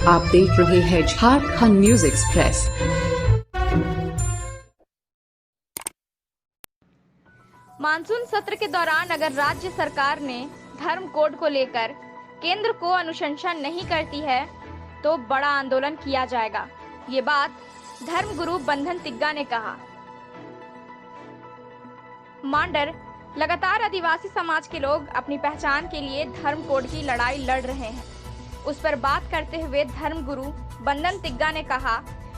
आप देख रहे हैं झारखंड न्यूज एक्सप्रेस। मानसून सत्र के दौरान अगर राज्य सरकार ने धर्म कोड को लेकर केंद्र को अनुशंसा नहीं करती है तो बड़ा आंदोलन किया जाएगा। ये बात धर्म गुरु बंधन तिग्गा ने कहा। मांडर लगातार आदिवासी समाज के लोग अपनी पहचान के लिए धर्म कोड की लड़ाई लड़ रहे हैं। उस पर बात करते हुए धर्म गुरु बंधन तिग्गा ने कहा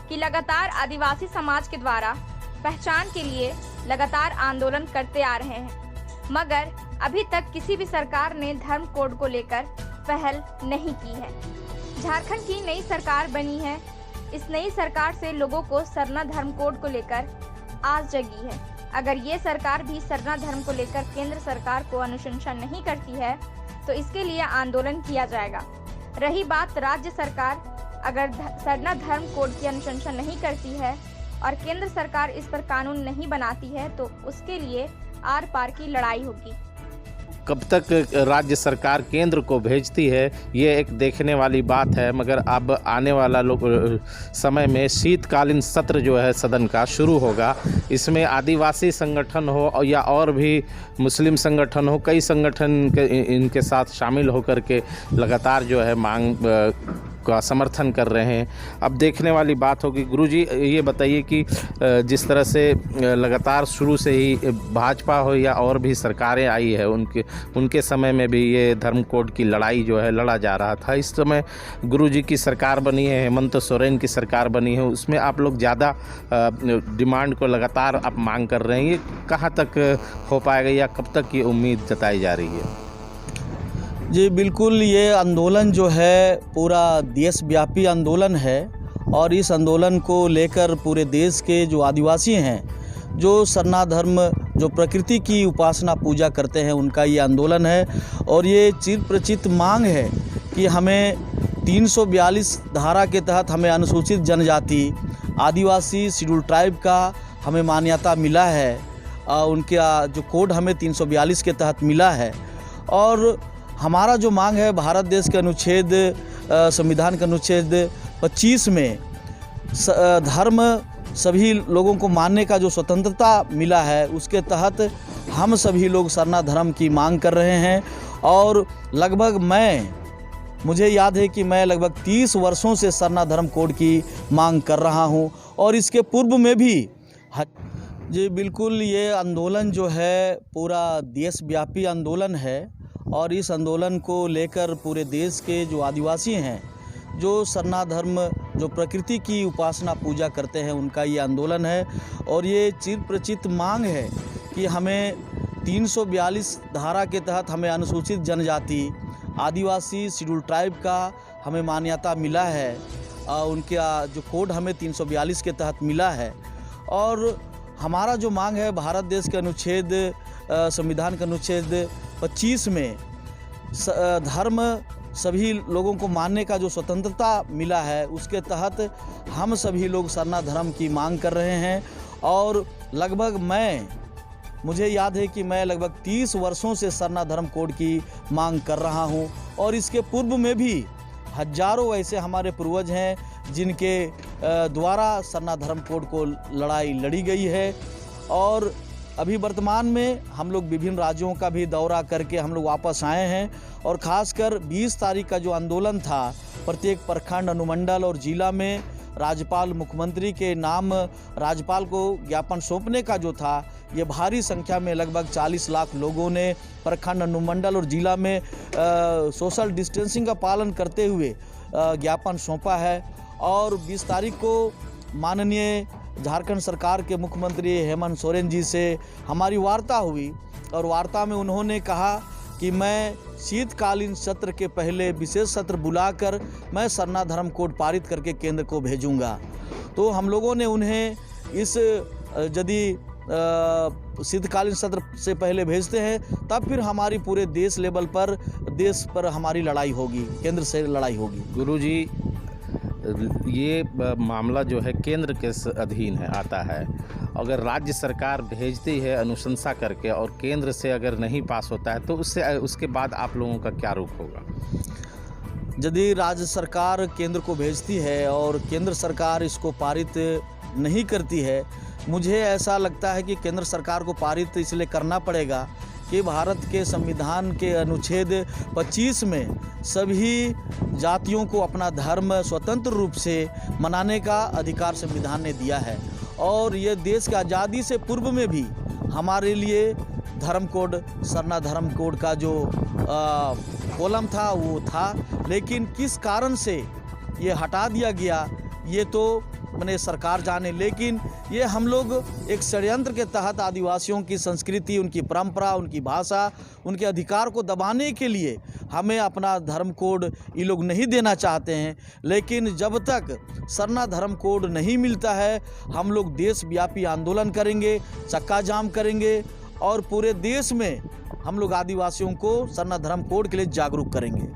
कि लगातार आदिवासी समाज के द्वारा पहचान के लिए लगातार आंदोलन करते आ रहे हैं, मगर अभी तक किसी भी सरकार ने धर्म कोड को लेकर पहल नहीं की है। झारखंड की नई सरकार बनी है। इस नई सरकार से लोगों को सरना धर्म कोड को लेकर आस जगी है। अगर ये सरकार भी सरना धर्म को लेकर केंद्र सरकार को अनुशंसा नहीं करती है तो इसके लिए आंदोलन किया जाएगा। रही बात राज्य सरकार अगर सरना धर्म कोड की अनुशंसा नहीं करती है और केंद्र सरकार इस पर कानून नहीं बनाती है तो उसके लिए आर पार की लड़ाई होगी। कब तक राज्य सरकार केंद्र को भेजती है ये एक देखने वाली बात है, मगर अब आने वाला समय में शीतकालीन सत्र जो है सदन का शुरू होगा। इसमें आदिवासी संगठन हो या और भी मुस्लिम संगठन हो, कई संगठन इनके साथ शामिल होकर के लगातार जो है मांग का समर्थन कर रहे हैं। अब देखने वाली बात होगी। गुरुजी ये बताइए कि जिस तरह से लगातार शुरू से ही भाजपा हो या और भी सरकारें आई है उनके समय में भी ये धर्म कोड की लड़ाई जो है लड़ा जा रहा था। इस समय गुरुजी की सरकार बनी है, हेमंत सोरेन की सरकार बनी है, उसमें आप लोग ज़्यादा डिमांड को लगातार आप मांग कर रहे हैं। ये कहाँ तक हो पाएगा या कब तक ये उम्मीद जताई जा रही है? जी बिल्कुल, ये आंदोलन जो है पूरा देशव्यापी आंदोलन है और इस आंदोलन को लेकर पूरे देश के जो आदिवासी हैं, जो सरना धर्म, जो प्रकृति की उपासना पूजा करते हैं, उनका ये आंदोलन है। और ये चिरप्रचित मांग है कि हमें 342 धारा के तहत हमें अनुसूचित जनजाति आदिवासी शेड्यूल ट्राइब का हमें मान्यता मिला है। उनका जो कोड हमें 342 के तहत मिला है। और हमारा जो मांग है भारत देश के अनुच्छेद संविधान के अनुच्छेद 25 में धर्म सभी लोगों को मानने का जो स्वतंत्रता मिला है, उसके तहत हम सभी लोग सरना धर्म की मांग कर रहे हैं। और लगभग मुझे याद है कि मैं लगभग 30 वर्षों से सरना धर्म कोड की मांग कर रहा हूं। और इसके पूर्व में भी जी बिल्कुल, ये आंदोलन जो है पूरा देशव्यापी आंदोलन है और इस आंदोलन को लेकर पूरे देश के जो आदिवासी हैं, जो सरना धर्म, जो प्रकृति की उपासना पूजा करते हैं, उनका ये आंदोलन है। और ये चिरप्रचित मांग है कि हमें 342 धारा के तहत हमें अनुसूचित जनजाति आदिवासी शेड्यूल ट्राइब का हमें मान्यता मिला है। उनका जो कोड हमें 342 के तहत मिला है। और हमारा जो मांग है भारत देश के अनुच्छेद संविधान के अनुच्छेद 25 में धर्म सभी लोगों को मानने का जो स्वतंत्रता मिला है, उसके तहत हम सभी लोग सरना धर्म की मांग कर रहे हैं। और लगभग मुझे याद है कि मैं लगभग 30 वर्षों से सरना धर्म कोड की मांग कर रहा हूं। और इसके पूर्व में भी हजारों ऐसे हमारे पूर्वज हैं जिनके द्वारा सरना धर्म कोड को लड़ाई लड़ी गई है। और अभी वर्तमान में हम लोग विभिन्न राज्यों का भी दौरा करके हम लोग वापस आए हैं। और ख़ासकर 20 तारीख का जो आंदोलन था, प्रत्येक प्रखंड, अनुमंडल और जिला में राज्यपाल, मुख्यमंत्री के नाम राज्यपाल को ज्ञापन सौंपने का जो था, ये भारी संख्या में लगभग 40 लाख लोगों ने प्रखंड, अनुमंडल और जिला में सोशल डिस्टेंसिंग का पालन करते हुए ज्ञापन सौंपा है। और 20 तारीख को माननीय झारखंड सरकार के मुख्यमंत्री हेमंत सोरेन जी से हमारी वार्ता हुई और वार्ता में उन्होंने कहा कि मैं शीतकालीन सत्र के पहले विशेष सत्र बुलाकर मैं सरना धर्म कोड पारित करके केंद्र को भेजूंगा। तो हम लोगों ने उन्हें इस यदि शीतकालीन सत्र से पहले भेजते हैं तब फिर हमारी पूरे देश लेवल पर हमारी लड़ाई होगी, केंद्र से लड़ाई होगी। गुरुजी, ये मामला जो है केंद्र के अधीन है आता है। अगर राज्य सरकार भेजती है अनुशंसा करके और केंद्र से अगर नहीं पास होता है तो उसके बाद आप लोगों का क्या रुख होगा? यदि राज्य सरकार केंद्र को भेजती है और केंद्र सरकार इसको पारित नहीं करती है, मुझे ऐसा लगता है कि केंद्र सरकार को पारित इसलिए करना पड़ेगा कि भारत के संविधान के अनुच्छेद 25 में सभी जातियों को अपना धर्म स्वतंत्र रूप से मनाने का अधिकार संविधान ने दिया है। और ये देश की आज़ादी से पूर्व में भी हमारे लिए धर्म कोड, सरना धर्म कोड का जो कॉलम था वो था, लेकिन किस कारण से ये हटा दिया गया ये तो मैंने सरकार जाने। लेकिन ये हम लोग एक षड्यंत्र के तहत आदिवासियों की संस्कृति, उनकी परंपरा, उनकी भाषा, उनके अधिकार को दबाने के लिए हमें अपना धर्म कोड ये लोग नहीं देना चाहते हैं। लेकिन जब तक सरना धर्म कोड नहीं मिलता है, हम लोग देशव्यापी आंदोलन करेंगे, चक्का जाम करेंगे और पूरे देश में हम लोग आदिवासियों को सरना धर्म कोड के लिए जागरूक करेंगे।